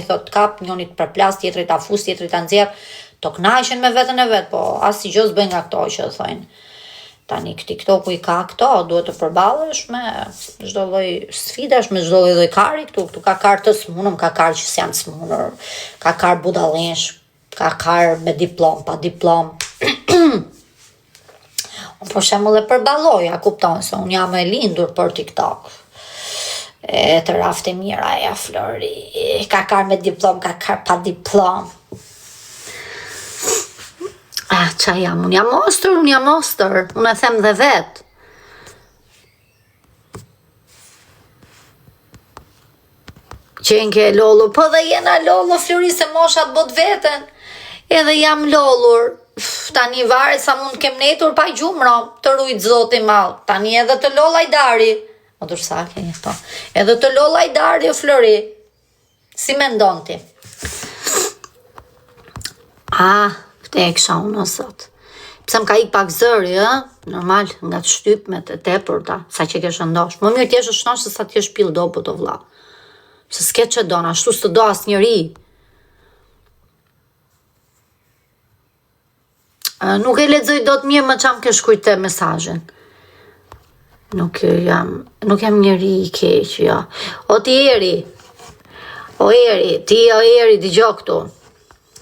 thot kap, njoni të përplas, tjetri ta fus, tjetri ta nxjerr, to kënaqen me veten e vet, po asgjë s'bën nga këto që thonë. Tani TikToku I ka këto, duhet të përballesh me çdo lloj sfidash, me çdo lloj kari këtu ka kar të smunëm, ka kar që s'janë smunur, ka kar budallesh, ka kar me diplom, pa diplom. Unë për shembull e përballoj, a kupton se unë jam e lindur për TikTok. E të rafte mira ja Flori, ka kar me diplom, ka kar pa diplom. Qa jam, unë jam oster, unë e them dhe vet. Qenë ke lollu, po dhe jena lollu, Flori, se moshat bot veten, edhe jam lollur. Tani varet sa mund kem netur pa gjumra, të rujt zoti mall. Tani edhe të lolla I dari. O dursa ke to. Edhe të lolla I dari o Flori. Si mendon ti? Te e kësha unë o sot. Pse m'ka ik pak zëri, normal, nga të shtypme të tepërta, sa që ke shëndosh. Më mirë t'jesh shëndosh se sa t'jesh pil dopu të vlla. Se s'ke që dona, ashtu s'të do as njëri. Nuk e lexoj dot mirë më çam ke shkruajtë mesazhin. Nuk jam njëri I keq, jo. O ti Eri. O Eri, dëgjoj këtu.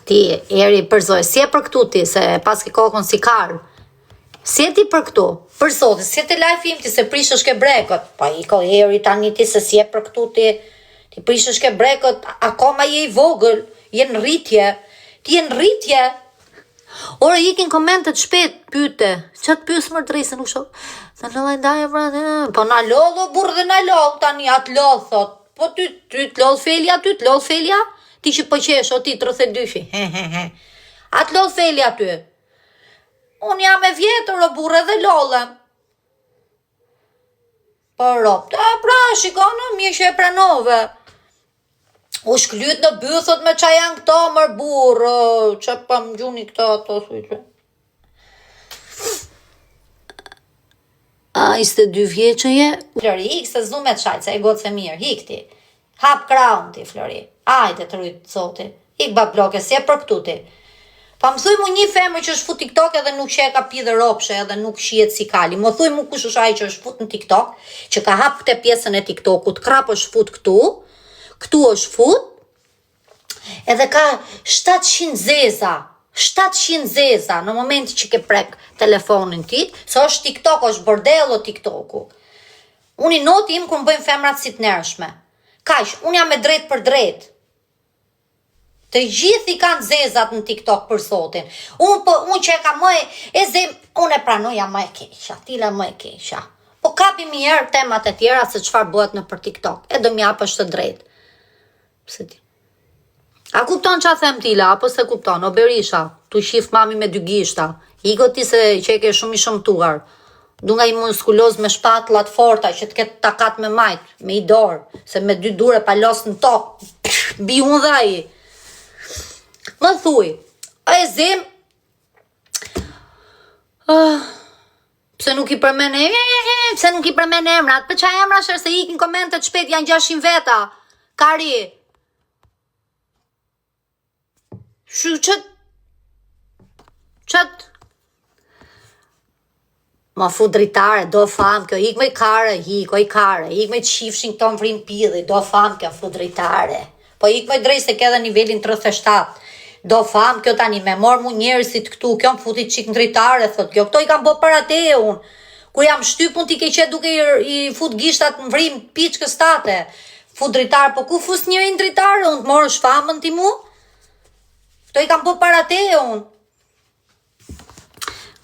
Ti Eri përzoj, si e për këtu ti, se pas ke kokën si kar. Si e ti për këtu? Për sot, si e te live im ti se prishësh ke brekët. Pa iko Eri tani ti se si e për këtu ti. Ti prishësh ke brekët, akoma je I vogël, je në rritje. Ti je në rritje. Ore, ikin komentet shpet, pyte. Që të pysë më drejse, nuk shoh. Sa në lajndaje, po na lodho, burë dhe na lodho, tani atë lodho, thot. Po ty të lodh felja, Ti që pëqesh, o ti 32-shi. Atë lodh felja ty. Unë jam e vjetër, o burë dhe lodhem. Po rop, pra, shikonë, mje që e pranove. U shklyt në bythot me qa janë këto, mër burë, që pa më gjuni këto, ato, sujtë. Iste 2 vjeqëje. Flori, hik se zdu me të shajtë, se e gotë se mirë, hik ti. Hap kraun ti, Flori. Ajde të rujtë zoti. Ik ba bloke, si e për këtu ti. Pa më thuj mu një femër që është fut TikTok edhe nuk që e ka pi dhe ropshe edhe nuk shiet si kali. Më thuj mu kush është ai që është fut në TikTok, që ka hap këte pjesën e TikTokut, krap është fut këtu është fut, edhe ka 700 zeza në momenti që ke prek telefonin ti, se është TikTok, është bordello TikToku. Unë I noti im kur më bëjmë femrat si të nërshme. Kaq, unë jam me drejt për drejt. Të gjithë I kanë zezat në TikTok për sotin. Unë që e ka më e zem, unë e pranoja më e keqa, tila më e keqa. Po kapi mirë temat e tjera se çfarë bëhet në për TikTok. E do m'japësh të drejt. Pse ti? A kupton qa them tila, apo se kupton? O Berisha, tu shif mami me 2 gishta. Iko ti se që e ke shumë I shëmtuar. Du nga I muskuloz me shpatullat forta që të ketë takat me majt, me I dorë, se me 2 dure pa los në tokë, bi unë dhe ai. Më thuj, a e zem, pse nuk I përmen emrat, për qa emra shërë se ikin komentet shpet, janë 600 veta, kari. Qët, ma fu dritare, do fam kjo, ik me kare, ik me qifshin këto më vrim pidhi, do fam kjo fu dritare. Po ik me drejt se ke dhe nivelin 37, do fam kjo tani me mor mu njerësit këtu, kjo më futi qik në dritare, thot kjo, këto I kam bo para te unë. Kur jam shtypun ti ke qe duke I fut gishtat në vrim piçkës tate, fut dritare, po ku fus njëri në dritare, unë të morë shfamën ti mu? Këto I kam bo para te unë.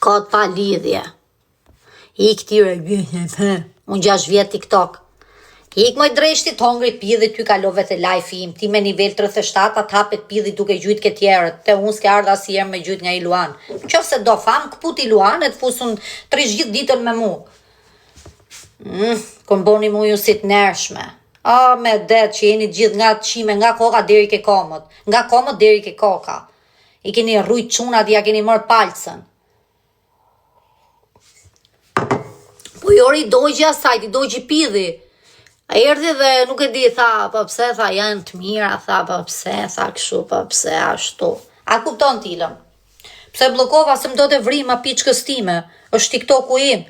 Ka të pa lidhje. I këtyre, unë 6 vjetë TikTok. Ik moj dreshti të hongri pidhi ty kalove të live im, ti me nivel 37, atë hapet pidhi duke gjujt ke tjerët, te unë s'ke ardha si jem me gjujt nga I Luan. Qo se do fam, këput I Luan e të fusun 3 gjithë ditën me mu. Këm boni mu ju si të nërshme. Me det që jeni gjithë nga të qime, nga koka deri ke komët, nga komët deri ke koka. I keni rrujt qunat, ja keni mërë palcën. Po jori I dojgja sajt, I dojgji pidhi. Erdhi dhe nuk e di, tha, po pse, tha, janë të mira, tha, po pse, tha, kështu, po pse, ashtu. A kupton Tilën? Pse blokova se më do të vrima piçkës time, është TikToku im.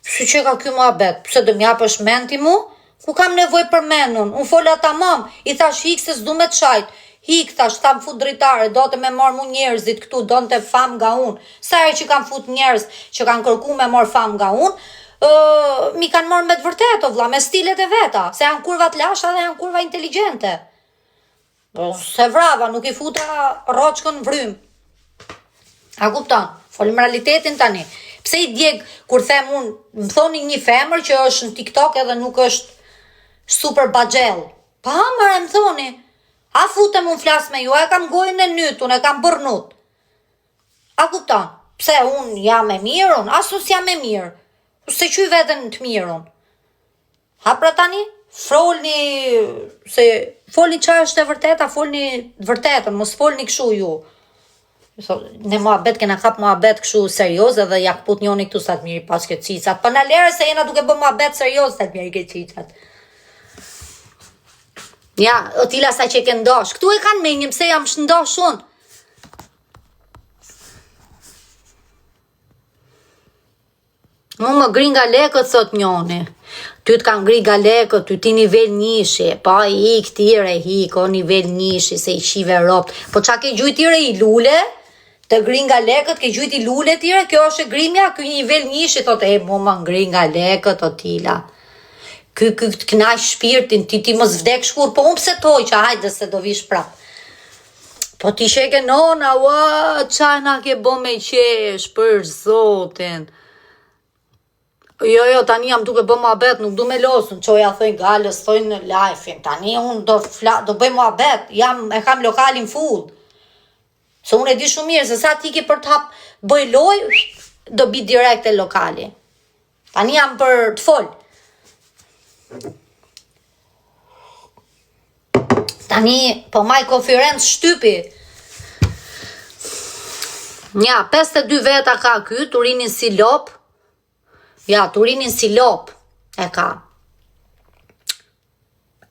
Si që ka ky muhabet, pse do m'japësh mend ti mu? Ku kam nevojë për mendun? Unë fola tamam, i thash hik se s'du me të shajt. Hik, thash, tam fut dritare, do të me marr mu njerëzit këtu, do të fam nga unë. Sa herë që kam fut njerëz që kanë kërku me marr fam nga unë, mi kanë marrë me të vërtet, o vlla, me stilet e veta, se janë kurva të lasha dhe janë kurva inteligente. Se vrava, nuk i futa roçkën vrym. A kupton? Folim realitetin tani. Pse i djeg kur them unë, më thoni një femër që është në TikTok edhe nuk është super baxhell. Pa mare më thoni, a futem unë flas me ju, e kam gojën e nyt, unë e kam bërnut. A kupton? Pse unë jam e mirë, unë asus jam e mirë. Se që i vetën të mirën. Ha pra tani, folni qa është e vërteta, folni të vërtetën, mos folni këshu ju. Ne muhabet, kena kap muhabet këshu serios, edhe ja këput njoni këtu sa të mirë pas këtë cicat. Për në lere se jena duke bë muhabet serios sa të mirë këtë cicat. Ja, o tila sa që ke ndosh. Këtu e kanë menjëm se jam shëndosh unë. Mu më gri nga lekët, thot njoni. Ty të kanë gri nga lekët, ty ti nivel njëshi. Pa i këtire, o nivel njëshi, se i shive ropt. Po qa ke gjujt tire i lule? Të gri nga lekët, ke gjujt i lule tire? Kjo është e grimja, kjo nivel njëshi, thot mu më ngri nga lekët, o tila. Ky të knaj shpirtin, ti mos vdek shkur, po unë pse toj që hajde se do vish prap. Po ti sheke nona, qajna ke bo me qesh, për zotin. Jo, tani jam duke bë muhabet, nuk du me losën, qoja thoi galës, thoi në live-in, tani unë do bëj muhabet, e kam lokalin full. Se unë e di shumë mirë, se sa ti ke për të hap bëj loj, do bi direkt e lokali. Tani jam për të fol. Tani, po maj konferencë shtypi. Nja, 52 veta ka ky, Turinin si lop. Ja, Turinin si lop e ka.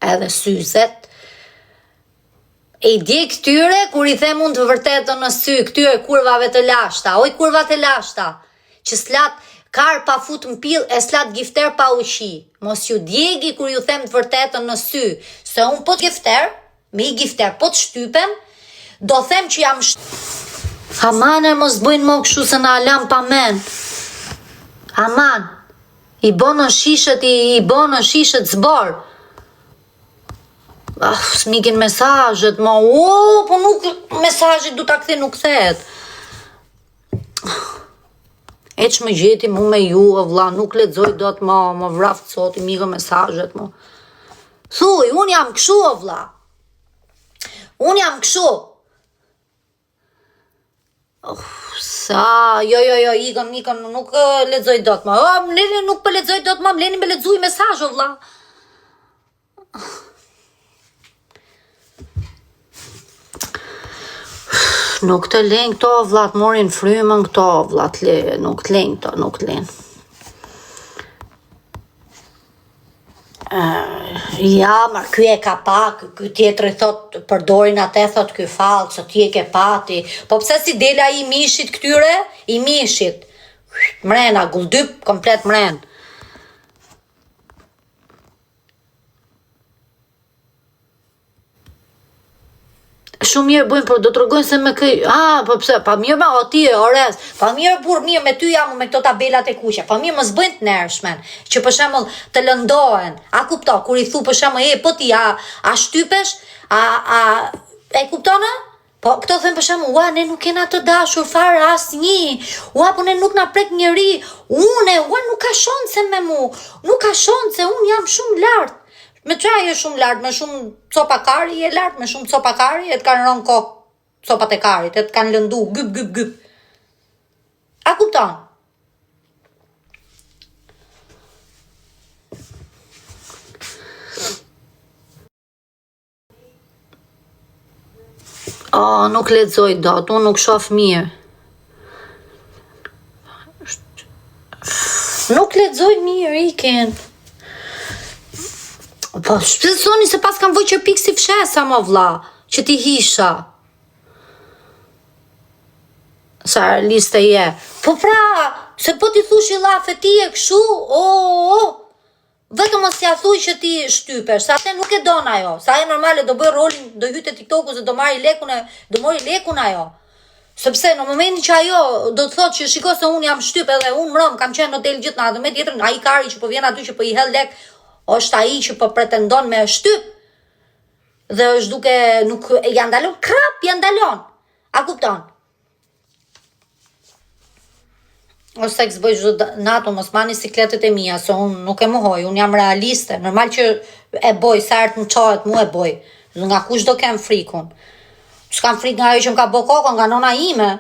Edhe syzet. E i di këtyre, kur i them unë të vërtetën në sy, këtyre kurvave të lashta, oj kurva të lashta, që slat kar pa fut në pil, e slat gifter pa ushi. Mos ju djegi kur ju them të vërtetën në sy, se unë po të gifter, me i gifter, po të shtypem, do them që jam Amane mos bëjnë më këshu se në alam pa men. Aman, i bonë në shishët zbar. S'mikin mesazhet, po nuk mesazhet du ta kthe nuk thet. E që më gjeti mu me ju, vlla, nuk lexoj do të më vraft sot, i mikë mesazhet mu. Thuj, unë jam këshu, vlla. Unë jam këshu. Jo, ikon, nuk lexoj dot më. Mleni nuk po lexoj dot më, mleni me lexuj mesazh, vlla. Nuk të len këto, vlla, të morin frymën këto, vlla, nuk të len këto, nuk të len. Ja, ma ky e ka pak, ky tjetëri thot, përdorin atë, thot ky falë, që ti e ke pati. Po pse si dela i mishit këtyre? I mishit. Mrena, guldyp, komplet mren. Shumë mirë bujnë, por do të rëgojnë se me këj... po pse, pa mirë ma o ti e ores, pa mirë burë, mirë me ty jam me këto tabelat e kuqe, pa mirë më zbëjnë të nërshmen, që për shemull të lëndohen, a kupto, kur i thu për shemull, po ti, a shtypesh, e kuptone? Po, këto them për shemull, ne nuk kena të dashur farë asë një, po ne nuk na prek njëri, nuk ka shonse me mu, nuk ka shonse, unë jam shumë lartë. Me qaj e shumë lartë, me shumë copa kari e lartë, me shumë copa kari e të kanë rënë kokë copat e karit, e të kanë lëndu, gyp. A kupton? Nuk lexoj dot, unë nuk shoh mirë. Nuk lexoj mirë, iken. Po, shpesoni se pas kam voj që pikë si fshesa, më vlla, që ti hisha. Sa liste je. Po pra, se po ti thush i lafe ti e këshu, vetëm mos ja thuj që ti shtypesh, sa te nuk e don ajo. Sa e normale do bëj rolin, do hyte TikToku se do mori lekun ajo. Sepse në momentin që ajo do të thotë që shiko se unë jam shtyp edhe unë mrëm, kam qenë në hotel gjithë natën, me tjetër ai kari që po vjen aty që po i hell lek, është ai që po pretendon me shtyp. Dhe është duke nuk ja ndalon krap, ja ndalon. A kupton? Ose të bëj çdo natë, mos mani sikletet e mia, se unë nuk e mohoj, unë jam realiste. Normal që e boj, sa herë të më çohet, mu e boj. Nga kush do kem frikun? S'kam frikë nga ajo që më ka bë kokën, nga nona ime.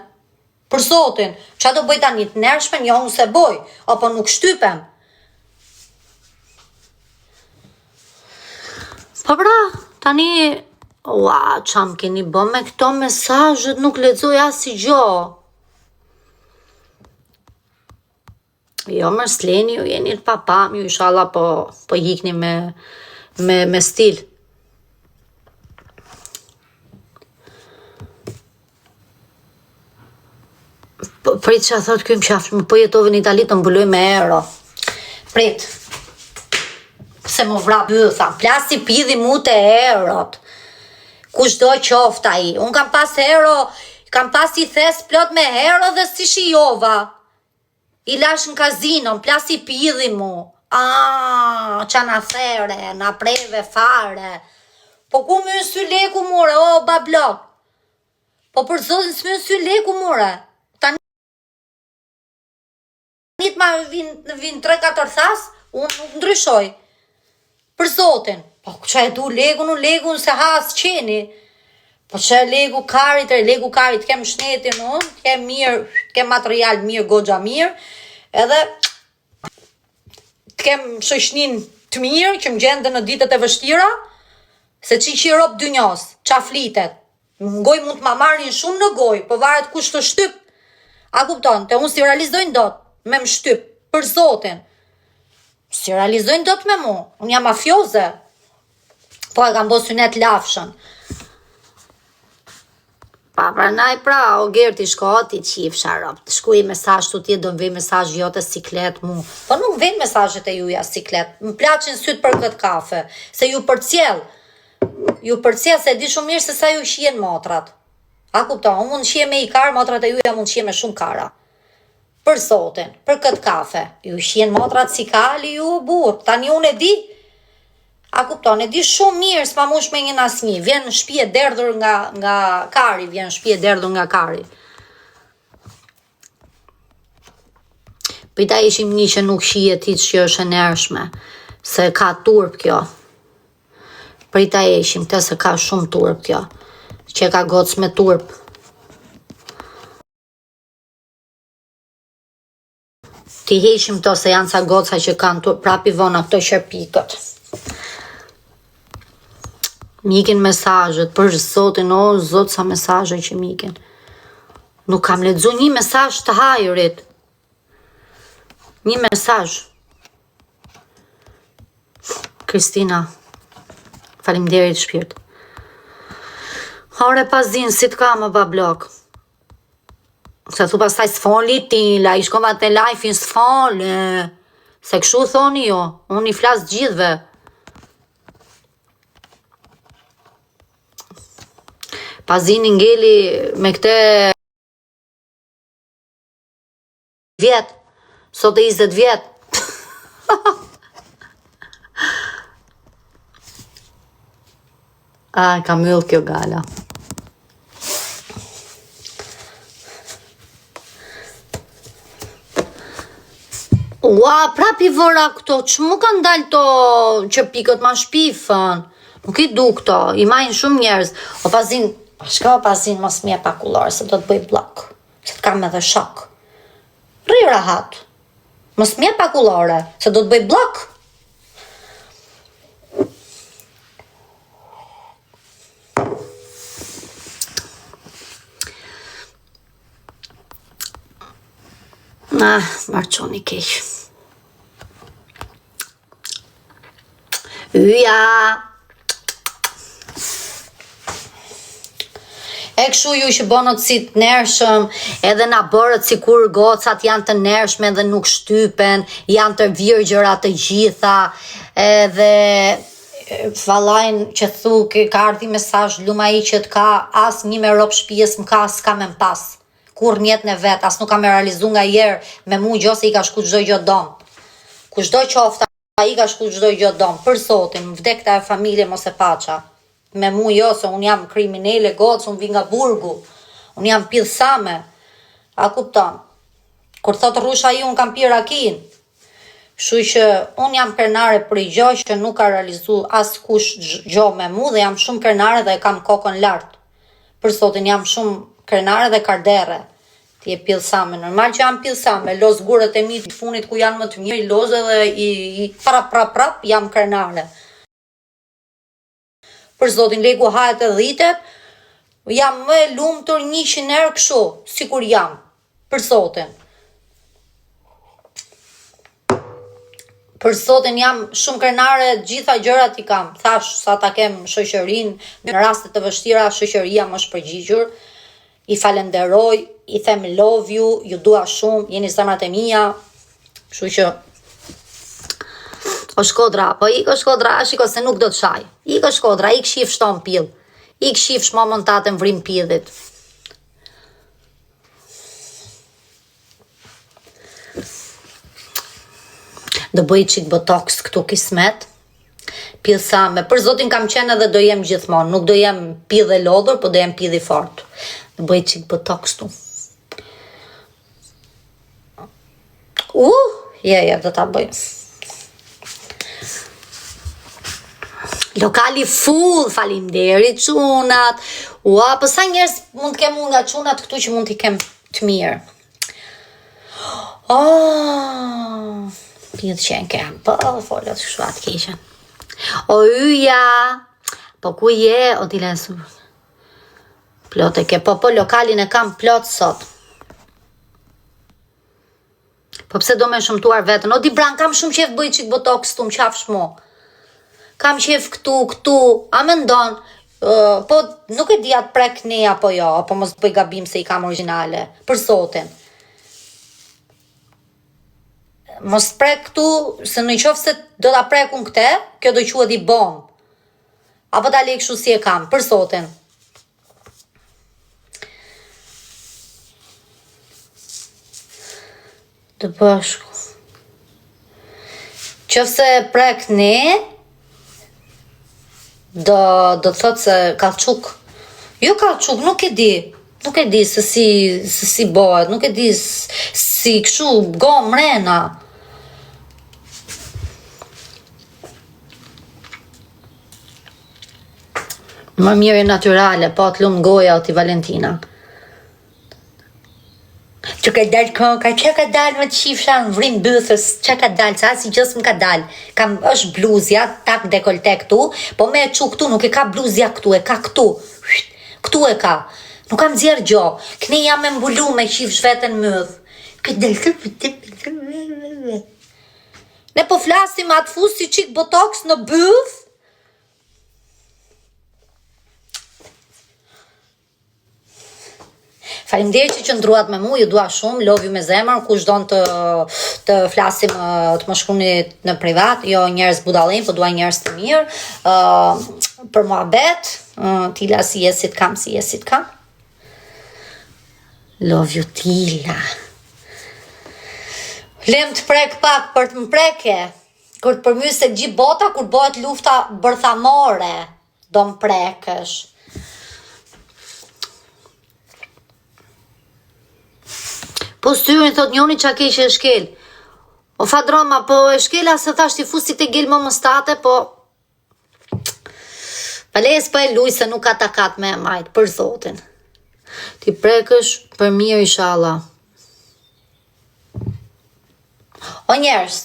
Për Zotin, ç'a do bëj tani të ndershme, jo unë se boj, apo nuk shtypem. Po pra, tani, ua, çam keni bë me këto mesazhet, nuk lexoj asgjë. Jo, mërë s'leni, ju jeni të papam, ju inshallah po hikni me stil. Prit që a thot kjo më qafsh, më po jetove në Itali të mbuloj me euro. Prit. Se më vra bëtha, plasi pidhi mu të eurot. Kush do qofta i. Unë kam pas euro, kam pas i thes plot me euro dhe si shijova. I lash në kazino, plasi pidhi mu. Qa na there, na preve fare. Po ku më në sy leku more, o bablok. Po për Zotin s'më në sy leku more. Tani ma vin 3-4 thas, unë nuk ndryshoj. Për Zotin. Po që e du legun se has qeni. Po që legu karit, kem shnetin unë, kem mirë, kem material mirë, goxha mirë, edhe kem shoqnin të mirë, që më gjende në ditët e vështira, se që i rob dynjas, qa flitet. Në goj mund të ma marrin shumë në goj, po varet kush të shtyp. A kupton, te unë si realizojnë dot, me më shtyp, për Zotin. Si realizojnë dot me mu, unë jam mafioze, po e kam bo synet lafshën. Pa pranaj pra, o Gerti shko ti qif sharop, të shkuj mesazh të tje do më vej mesazh jote siklet mu. Po nuk vej mesazhet e juja siklet, më plaqin syt për këtë kafe, se ju përcjell se di shumë mirë se sa ju shien motrat. A kupton, unë mund shie me i kar, motrat e juja mund shie me shumë kara. Për Zotin, për këtë kafe, ju shien motrat si kali ju burr, tani unë e di. A kupton, e di shumë mirë s'ma mush me një asnjë. Vjen në shtëpi e derdhur nga kari, Pita ishim një që nuk shihet hiç që është e ndershme, se ka turp kjo. Prita ishim të se ka shumë turp kjo, që ka gocë me turp. Ti heqim to se janë ca goca që kanë turp, prapi vona këto sherpikët. Mikin mesazhet, për Zotin, o Zot sa mesazhe që mikin. Nuk kam lexuar një mesazh të hajurit. Një mesazh. Kristina, faleminderit shpirt. Ore pazin, si të kam o bablok. Se thu pastaj s'foli tila, i shkova të live-in s'foli. Se këshu thoni jo, unë i flas gjithve. Pazin ngeli me këte vjet, sot e 20 vjet. Ka myll kjo gala. Ua, prapi vëra këto, që mu kanë dalë to që pikët ma shpifën? Nuk i du këto, i majnë shumë njerëz. O pazin, shka o pazin, mos mje pakullore, se do të bëj blok, se të kam edhe shok. Rri rahat, mos mje pakullore, se do të bëj blok. Marqoni keq. Yja. E kështu ju që bonët si të nershëm, edhe na bërët si kur gocat janë të nershme dhe nuk shtypen, janë të virgjëra të gjitha, edhe vallajnë që thu ka ardhi mesazh luma i që t'ka as një me rob shpijes m'ka s'ka me m'pas. Kur njetën e vet, as nuk ka me realizu nga jerë me mu gjose i ka shku çdo gjë dom. Kushdo qofta i ka shku çdo gjë dom. Për sotin, më vdekta e familje mos e paqa. Me mu jo, se unë jam kriminele gocë, unë vi nga burgu, unë jam pidhsame, a kupton? Kur thot rrusha i unë kam pi rakin, shu që unë jam krenare për i gjoj që nuk ka realizu as kush gjo me mu dhe jam shumë krenare dhe kam kokën lartë. Për sotin jam shumë krenare dhe kardere, ti e pidhsame, normal që jam pidhsame, los gurët e mi të funit ku janë më të mirë, i loze dhe i prap, jam krenare. Për zotin leku hajet e dhitet, jam më lumë tër 100 herë kështu, si kur jam, për zotin. Për zotin jam shumë krenare, gjitha gjërat i kam, thash sa ta kem shoqërin, në rastet të vështira shoqëria më është përgjigjur, i falenderoj, i them love you, ju dua shumë, jeni zemrat e mia, kështu që o shkodra, po i shkodra, shiko se nuk do të shaj. I shkodra, i këshif shton pill. I këshif shmo montatën vrim pillit. Do bëj qik botox këtu kismet. Pill same. Për zotin kam qenë edhe do jem gjithmonë. Nuk do jem pill dhe lodhur, po do jem pill i fort. Do bëj qik botox tu. Do ta bëj. Lokali full, faleminderit çunat. Ua, po sa njerëz mund të kem unë nga çunat këtu që mund t'i kem të mirë. Pidh që e kem, po folet kështu atë keqen. O yja, po ku je, o t'i lesu. Plot e ke, po lokalin e kam plot sot. Po pse do me shumtuar vetën, o di bran, kam shumë qef bëj qik botox tu, më qaf shmo. Kam qef këtu, a me ndonë, po nuk e di atë prek ne apo jo, apo mos bëj gabim se i kam originale, për zotin. Mos prek këtu, se në qofë se do ta prekun këte, kjo do quhet i bom. Apo ta lej kështu si e kam, për zotin. Të bashku. Qofë se prek ne, do të thot se kallçuk. Jo kallçuk, nuk e di. Nuk e di se si bëhet, nuk e di si kështu gom mrena. Më mirë e natyrale, po të lumë goja o ti Valentina. Që ka dalë konka, që ka dalë më të qifsha në vrim bëthës, që ka dalë, sa si gjësë më ka dalë. Kam është bluzja, tak dekolte këtu, po me e qu këtu, nuk e ka bluzja këtu, e ka këtu. Këtu e ka. Nuk kam zjerë gjo. Këne jam me mbulu me qifsh vetën mëdhë. Ne po flasim atë fus si qik botox në bëth. Faleminderit që qëndruat me mu, ju dua shumë, love ju me zemër, kush don të flasim, të më shkruni në privat, jo njerëz budallin, po dua njerëz të mirë, për muhabet, Tila si jesit kam. Love you Tila. Lem të prek pak për të më preke, kur të përmyse gjithë bota, kur bëhet lufta bërthamore, do më prekësh. Po styrin thot njoni qa keqe e shkel. O fadroma, po e shkela se thash ti fusit e gel më mëstate, po... Pales pa e luj se nuk ka takat me e majtë, për zotin. Ti prekësh për mirë inshallah. O njerës,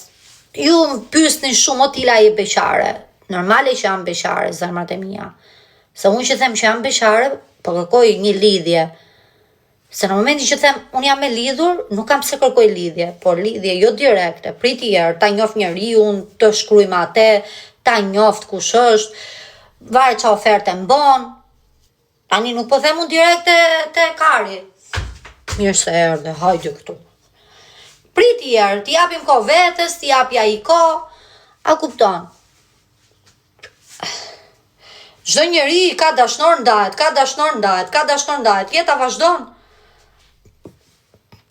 ju më pysni shumë, o tila i beqare. Normale që jam beqare, zemrat e mia. Se unë që them që jam beqare, po kërkoj një lidhje. Se në momenti që them, unë jam e lidhur, nuk kam se kërkoj lidhje, por lidhje jo direkte, priti herë, ta njof njeri, unë të shkruj ma te, ta njoft kush është, varet qa oferte mbon. Tani nuk po them unë direkt te Kari. Mirë se erdhe, hajde këtu. Priti erë, t'i japim ko vetës, t'i japja i ko, a kupton? Çdo njeri ka dashnor ndahet, jeta vazhdon.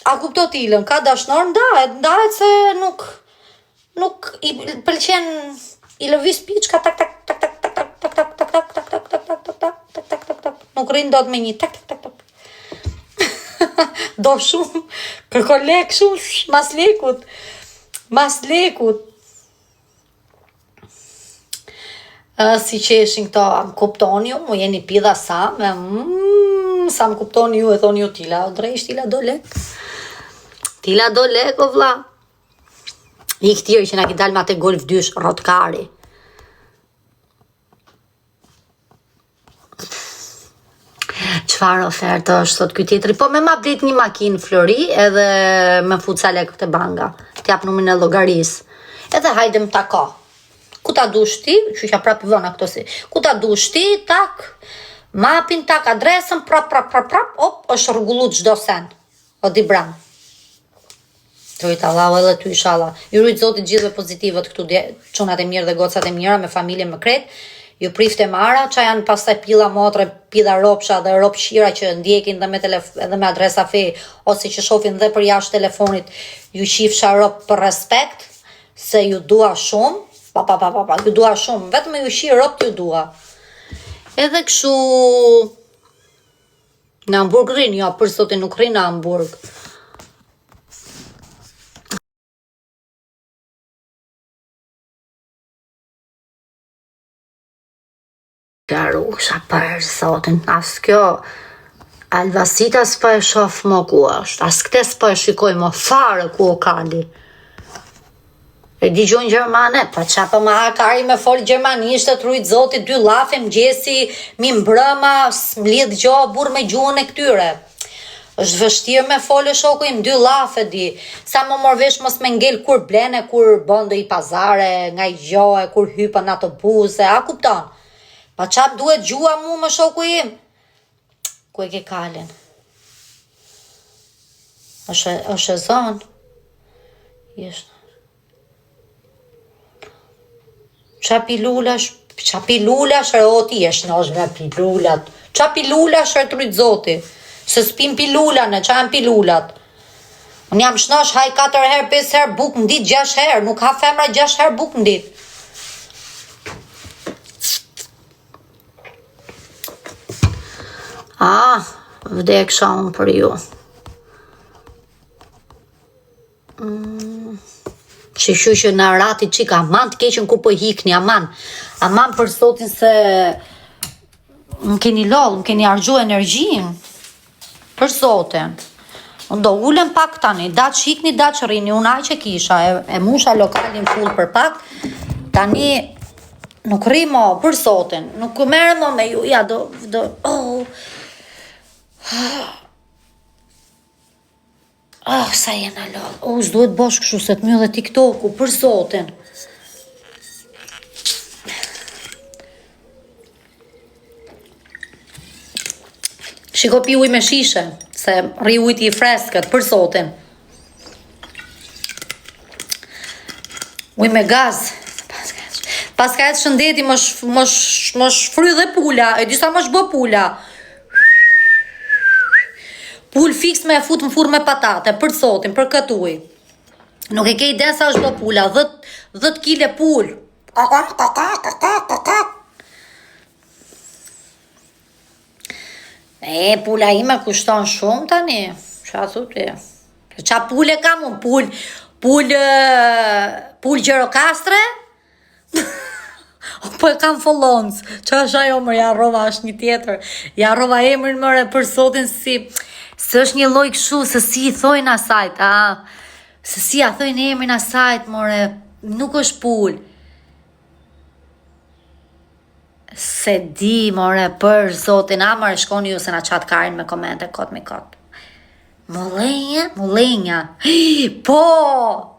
A kupto t'ilën, ka dashnor ndahet se nuk i pëlqen i lëviz piçka tak tak tak tak tak tak tak tak tak tak tak tak tak tak tak tak tak tak tak. Nuk rrin dot me një tak tak tak tak. Do shumë, kërko lek shumë, mas lekut. Si që eshin këto, më kuptoni ju, mu jeni pidha sa, sa më kuptoni ju, e thoni ju, tila, drejsh, tila do lek. Tila do lek, o vla. I këtirë që na ki dalë ma te golf 2 rotkari. Qfar ofertë është, thot ky tjetri, po me ma blit një makinë Flori, edhe me fut sa lek të banga, t'jap numrin e llogarisë. Edhe hajde më tako. Ku ta dush ti, që prap i vona këto si, ku ta dush ti, tak, mapin, tak, adresën, prap, op, është rregullu çdo sen. O di bram. Trojt Allahu edhe ty inshallah. Ju rujt Zotit gjithve pozitivët këtu, çunat e mirë dhe gocat e mira, me familje me kret, ju prifte mara, qa janë pastaj pilla motre, pilla ropsha dhe ropshira që ndjekin dhe me adresa fe, ose që shofin dhe për jashtë telefonit, ju shifsha rop për respekt, se ju dua shumë, ju dua shumë, vetëm ju shi rop ju dua. Edhe kështu në Hamburg rrin, jo, për sotin nuk rrin në Hamburg. Garusha për sotin, as kjo Alvasita s'pa e shof më ku është, as këte s'pa e shikoj më fare ku o kali. E digjojnë Gjermane, pa qa pa ma Kari me folë Gjermanisht, të trujt Zotit, 2 lafe, mëgjesi, mi mbrëma, m'lidh gjo, burë me gjuhën e këtyre. Është vështirë me folë shoku im, 2 lafe di, sa më morvesh mos me ngel kur blene, kur bëndë i pazare, nga i gjohe, kur hypa në autobuse, a kupton? Pa qa duhet gjua mu me shoku im? Ku e ke kalin? është e zonë? Jeshtë. Qa pilulash, o ti esh në është nga pilulat. Qa pilulash e të rritë zoti? Se s'pim pilulane, qa janë pilulat? Unë jam shnosh, haj 4 herë, 5 herë, buk në ditë, 6 herë. Nuk ha femra 6 herë buk në ditë. Vdek sha unë për ju. Që që në rati qika, aman të keqen ku po hikni, aman për sotin se më keni lodhë, më keni argju energjin, për sotin. Unë do ullem pak tani, da që hikni, da që rini, unë aj që kisha, e musha lokalin full për pak, tani nuk rimo për sotin, nuk mere mo me ju, ja sa jena lodhë. S'duhet bosh kështu se të mjë dhe TikToku, për sotin. Shiko pi uj me shishe, se rri ujti i freskët, për sotin. Uj me gaz. Pas ka e të shëndeti më shfry dhe pula, e disa më shbë pula. Pull fix me e fut më fur me patate, për sotin, për këtë uj. Nuk e ke ide sa është do pula, 10 kile pull. Pula ime kushton shumë tani, qa thuti. Qa pull e kam unë, pull Gjirokastre? Po e kam follonës, qa është ajo mërë, ja rova është një tjetër, ja rova emrin mërë për sotin si... Se është një loj këshu, se si i thojnë asajt, se si a thojnë emrin asajt, more, nuk është pull. Se di, more, për zotin, amër, shkoni ju se na qatë Karin me komente, kot me kot. Mullenja. Po,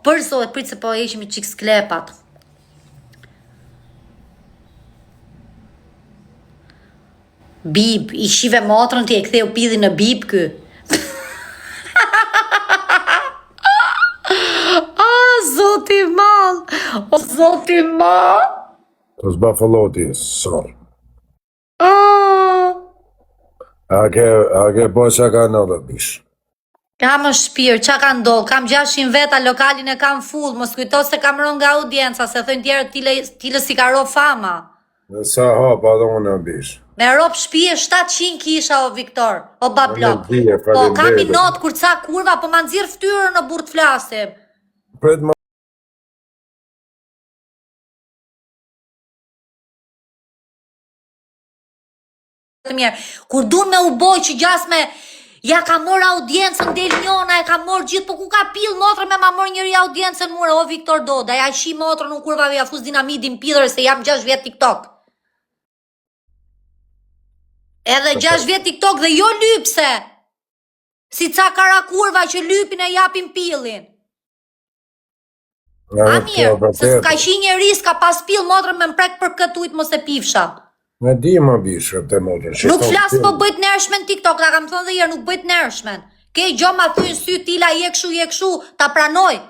për zot, pritë se po e ishim i qik sklepat. Bib, I shive motrën ti e ktheu pidhin në bib ky. Zoti mal. O zoti mal. Të zbafëlloti, sor. A ke po që ka në dhe bish? Kam shpirë, qa ka ndodhë, kam 600 veta, lokalin e kam full, mos kujto se kam rënë nga audienca, se thënë tjerë tile si ka ro fama. Në sa hapa dhe unë në bish. Me rop shpije 700 kisha o Viktor, o bablok. Unë e dije, Po kam i faleminderit. not kur ca kurva, po ma nxirr ftyrën në burë të flasim. Pret më Të mirë, kur dun me u boj që gjas me ja ka mor audiencën del njona, e ka mor gjithë, po ku ka pill motrë me ma mor njëri audiencën mure, o Viktor Doda, ja shi motrën unë kurva ja fus dinamitin pidhër se jam 6 vjet TikTok. Edhe 6 vjet TikTok dhe jo lypse, si ca kara kurva që lypin e japin pillin. A mirë, se s'ka shi njeri s'ka pas pill motrën me mprek për këtë ujtë mos e pifsha. Në di më bish, të motër. Nuk flas po bëjt nërshmen TikTok, ta kam thonë dhe jërë nuk bëjt nërshmen. Ke gjo ma thujnë sy tila je kshu, ta pranoj.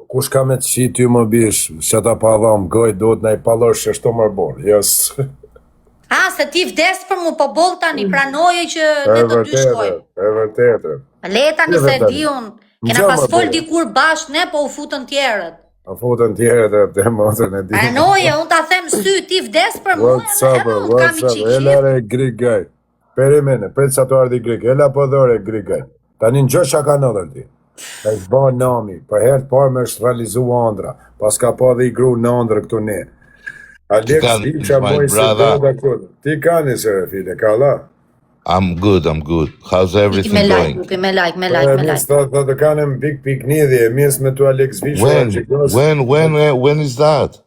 Kush ka me të shi ty më bish, që ta pa dham goj, do të nej palosh që shto më borë, jes. Ha, se ti vdes për mu po boll tani, pranoje që ne të dy shkojmë. E vërtetë. Le tani se di unë, kena pas fol dikur bashkë ne, po u futën tjerët. A futën tjerët e të motën e di. Pranoje, unë ta them sy, ti vdes për mu, edhe unë kam i qikshit. Elare grigaj. Perimene, pret sa të ardi grigaj, ela po dhore grigaj. Tani në gjësha ka nëllër ti. E shba nami, për herë parë me është realizu andra, pas ka pa dhe I gru në andrë këtu ne. Alex Dicha moj se do dhe këtë. Ti ka një sërë, file, ka la? I'm good. How's everything going? Me like. Të kanë në pik një dhe e mjes me tu Alex Visha. When is that?